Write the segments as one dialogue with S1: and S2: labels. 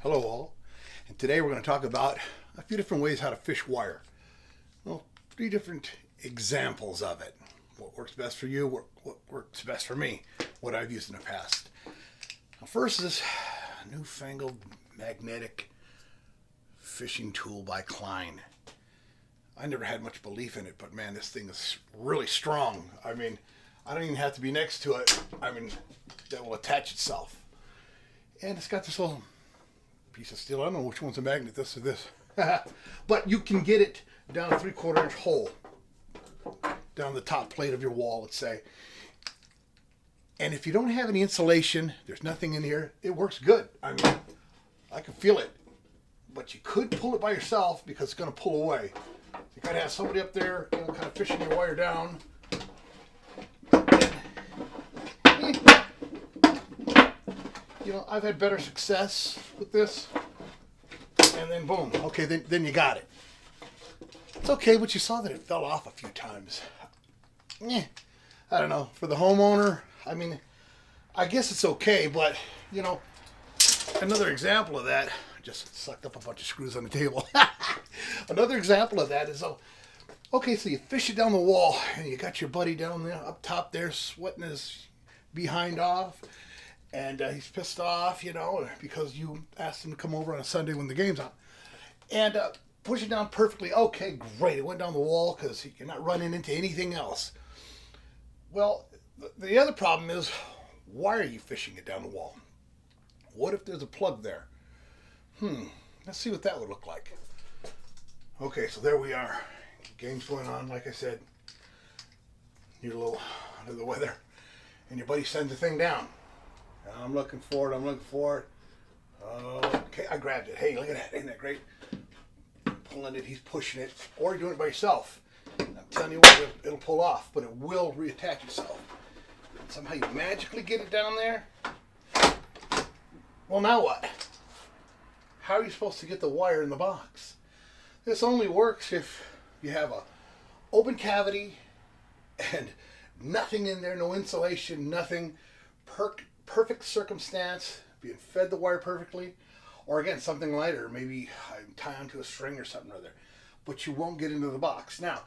S1: Hello all, and today we're going to talk about a few different ways how to fish wire. Well, 3 different examples of it. What works best for you, what works best for me, what I've used in the past. Now first is a newfangled magnetic fishing tool by Klein. I never had much belief in it, but man, this thing is really strong. I mean, I don't even have to be next to it. I mean, that will attach itself. And it's got this little piece of steel. I don't know which one's a magnet, this or this. But you can get it down a 3/4 inch hole down the top plate of your wall, let's say. And if you don't have any insulation, there's nothing in here, it works good. I mean, I can feel it. But you could pull it by yourself because it's going to pull away. You got to have somebody up there, kind of fishing your wire down. I've had better success with this. And then boom. Okay, then you got it. It's okay, but you saw that it fell off a few times. I don't know. For the homeowner, I mean, I guess it's okay, but, another example of that, I just sucked up a bunch of screws on the table. Another example of that is, okay, so you fish it down the wall, and you got your buddy down there, up top there, sweating his behind off. And he's pissed off, because you asked him to come over on a Sunday when the game's on. And push it down perfectly. Okay, great. It went down the wall because you're not running into anything else. Well, the other problem is, why are you fishing it down the wall? What if there's a plug there? Let's see what that would look like. Okay, so there we are. Game's going on, like I said. You're a little under the weather. And your buddy sends the thing down. I'm looking for it. Okay, I grabbed it. Hey, look at that. Ain't that great? I'm pulling it, he's pushing it. Or you're doing it by yourself. I'm telling you what, it'll pull off, but it will reattach itself. Somehow you magically get it down there. Well, now what? How are you supposed to get the wire in the box? This only works if you have a open cavity and nothing in there, no insulation, nothing. Perfect circumstance, being fed the wire perfectly, or again something lighter, maybe tie onto a string or something or other, but you won't get into the box. Now,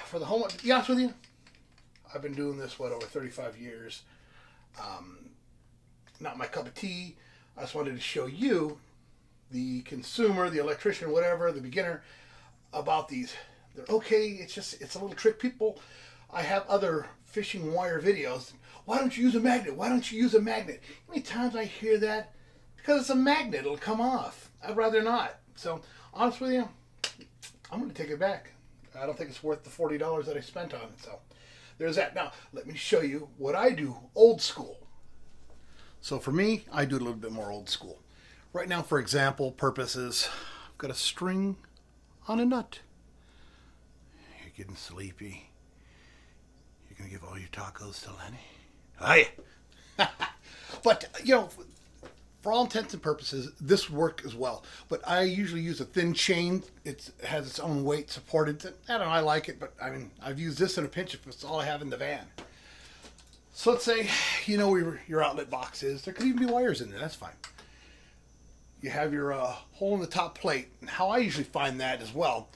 S1: for the home, to be honest with you, I've been doing this over 35 years. Not my cup of tea. I just wanted to show you, the consumer, the electrician, whatever, the beginner, about these. They're okay. It's a little trick. People, I have other fishing wire videos. Why don't you use a magnet? Why don't you use a magnet? How many times I hear that? Because it's a magnet. It'll come off. I'd rather not. So, honest with you, I'm going to take it back. I don't think it's worth the $40 that I spent on it. So, there's that. Now, let me show you what I do old school. So, for me, I do it a little bit more old school. Right now, for example purposes, I've got a string on a nut. You're getting sleepy. You're going to give all your tacos to Lenny? Hi. But, for all intents and purposes, this would work as well. But I usually use a thin chain. It has its own weight supported. I don't know, I like it, but I mean, I've used this in a pinch if it's all I have in the van. So let's say, where your outlet box is. There could even be wires in there. That's fine. You have your hole in the top plate. And how I usually find that as well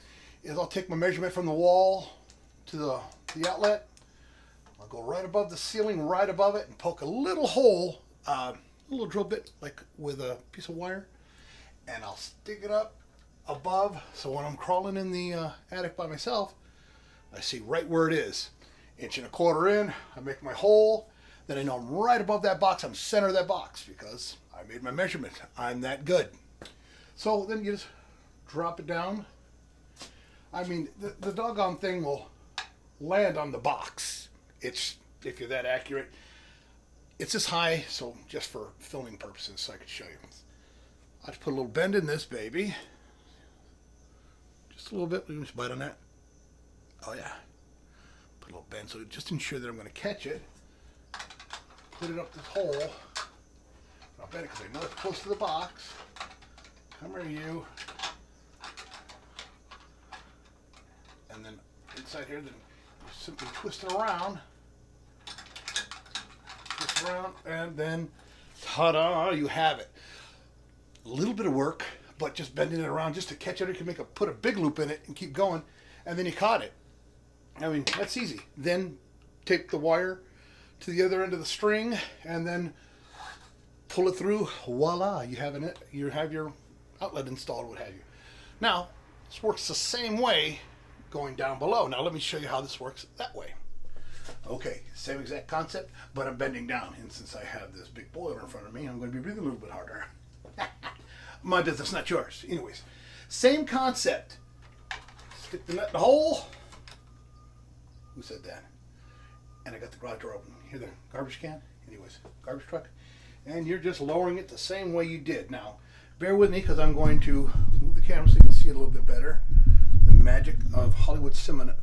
S1: is I'll take my measurement from the wall to the outlet. I'll go right above the ceiling, right above it, and poke a little hole, a little drill bit, like with a piece of wire, and I'll stick it up above, so when I'm crawling in the attic by myself, I see right where it is. 1.25 inches in, I make my hole, then I know I'm right above that box, I'm center of that box, because I made my measurement. I'm that good. So then you just drop it down. I mean, the doggone thing will land on the box. If you're that accurate, it's this high, so just for filming purposes, so I could show you. I just put a little bend in this baby. Just a little bit. Let me just bite on that. Oh yeah. Put a little bend, so just ensure that I'm going to catch it. Put it up this hole. I'll bend it because I know it's close to the box. Come here, you. And then inside here, then you simply twist it around. Twist it around, and then ta-da, you have it. A little bit of work, but just bending it around just to catch it. You can put a big loop in it and keep going, and then you caught it. I mean, that's easy. Then take the wire to the other end of the string and then pull it through. Voila, you have your outlet installed, what have you. Now, this works the same way going down below. Now let me show you how this works that way. Okay, same exact concept, but I'm bending down. And since I have this big boiler in front of me, I'm going to be breathing a little bit harder. My business, not yours. Anyways, same concept. Stick the nut in the hole. Who said that? And I got the garage door open. Hear the garbage can? Anyways, garbage truck. And you're just lowering it the same way you did. Now, bear with me because I'm going to move the camera so you can see it a little bit better. The magic of Hollywood cinema.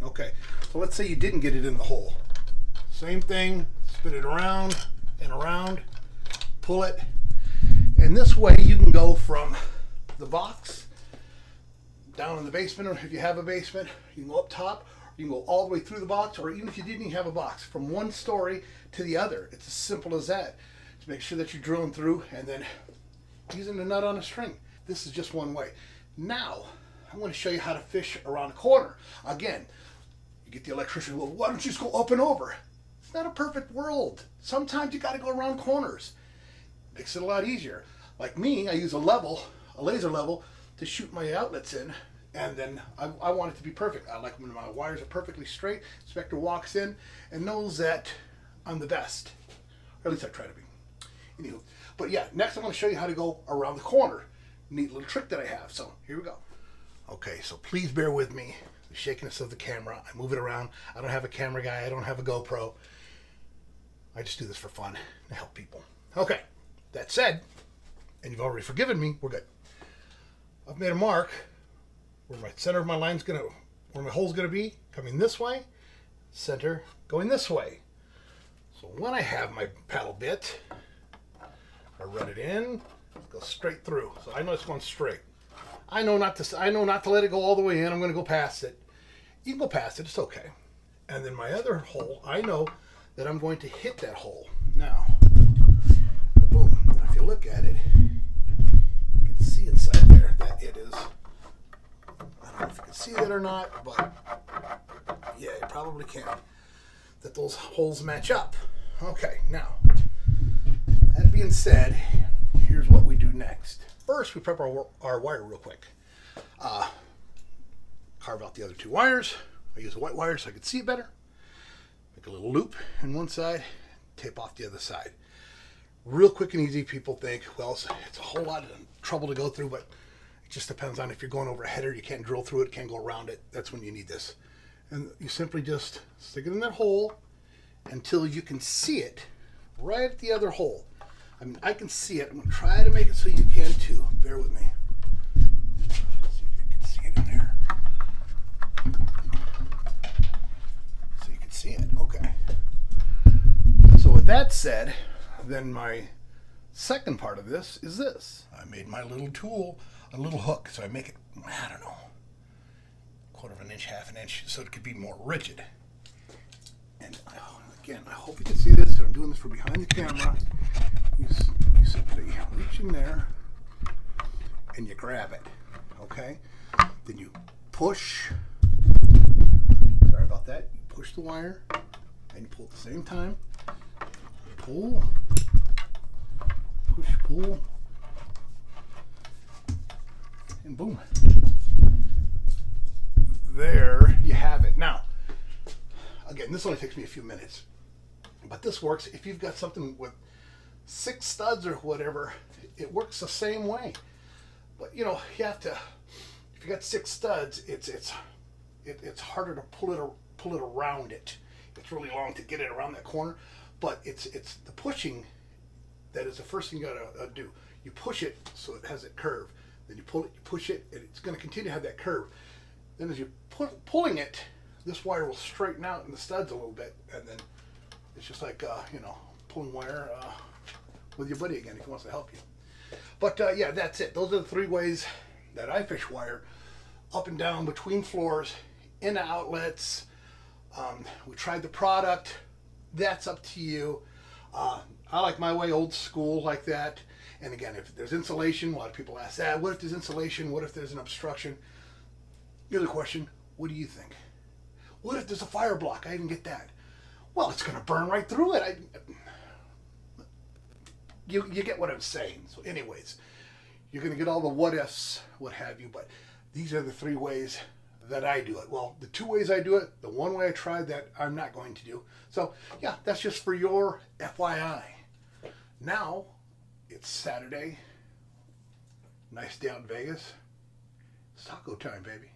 S1: Okay, so let's say you didn't get it in the hole. Same thing, spin it around and around, pull it. And this way you can go from the box down in the basement, or if you have a basement, you can go up top, you can go all the way through the box, or even if you didn't even have a box, from one story to the other. It's as simple as that. Just make sure that you're drilling through and then using the nut on a string. This is just one way. Now, I'm going to show you how to fish around a corner. Again, you get the electrician, well, why don't you just go up and over? It's not a perfect world. Sometimes you got to go around corners. Makes it a lot easier. Like me, I use a laser level, to shoot my outlets in, and then I want it to be perfect. I like when my wires are perfectly straight. Inspector walks in and knows that I'm the best. Or at least I try to be. Anywho, but yeah, next I'm going to show you how to go around the corner. Neat little trick that I have. So here we go. Okay, so please bear with me. The shakiness of the camera. I move it around. I don't have a camera guy. I don't have a GoPro. I just do this for fun to help people. Okay, that said, and you've already forgiven me, we're good. I've made a mark where my center of my line's where my hole's gonna be, coming this way, center going this way. So when I have my paddle bit, I run it in, go straight through. So I know it's going straight. I know not to let it go all the way in. I'm going to go past it. You can go past it. It's okay. And then my other hole, I know that I'm going to hit that hole. Now, boom. Now if you look at it, you can see inside there that it is. I don't know if you can see that or not, but yeah, you probably can. That those holes match up. Okay. Now, that being said, here's what we do next. First, we prep our wire real quick. Carve out the other two wires. I use a white wire so I can see it better. Make a little loop in one side, tape off the other side. Real quick and easy. People think, well, it's a whole lot of trouble to go through, but it just depends on if you're going over a header, you can't drill through it, can't go around it. That's when you need this. And you simply just stick it in that hole until you can see it right at the other hole. I mean, I can see it. I'm going to try to make it so you can too. Bear with me. See if you can see it in there. So you can see it. Okay. So with that said, then my second part of this is this. I made my little tool a little hook. So I make it, I don't know, 1/4 of an inch, 1/2 an inch, so it could be more rigid. And again, I hope you can see this. I'm doing this for behind the camera. You simply reach in there and you grab it, okay? Then you push, sorry about that, you push the wire and you pull at the same time. Pull, push, pull, and boom. There you have it. Now, again, this only takes me a few minutes, but this works if you've got something with 6 studs or whatever. It works the same way. But you know, you have to. If you got 6 studs, it's harder to pull it around it. It's really long to get it around that corner. But it's the pushing that is the first thing you gotta do. You push it so it has that curve. Then you pull it, you push it, and it's going to continue to have that curve. Then as you're pulling it, this wire will straighten out in the studs a little bit, and then it's just like pulling wire with your buddy again if he wants to help you. But yeah, that's it. Those are the 3 ways that I fish wire: up and down, between floors, into outlets. We tried the product. That's up to you. I like my way, old school like that. And again, if there's insulation, a lot of people ask that. What if there's insulation? What if there's an obstruction? The other question, what do you think? What if there's a fire block? I didn't get that. Well, it's going to burn right through it. You get what I'm saying. So anyways, you're going to get all the what ifs, what have you, but these are the 3 ways that I do it. Well, the 2 ways I do it, the 1 way I tried that I'm not going to do. So yeah, that's just for your FYI. Now, it's Saturday. Nice day out in Vegas. It's taco time, baby.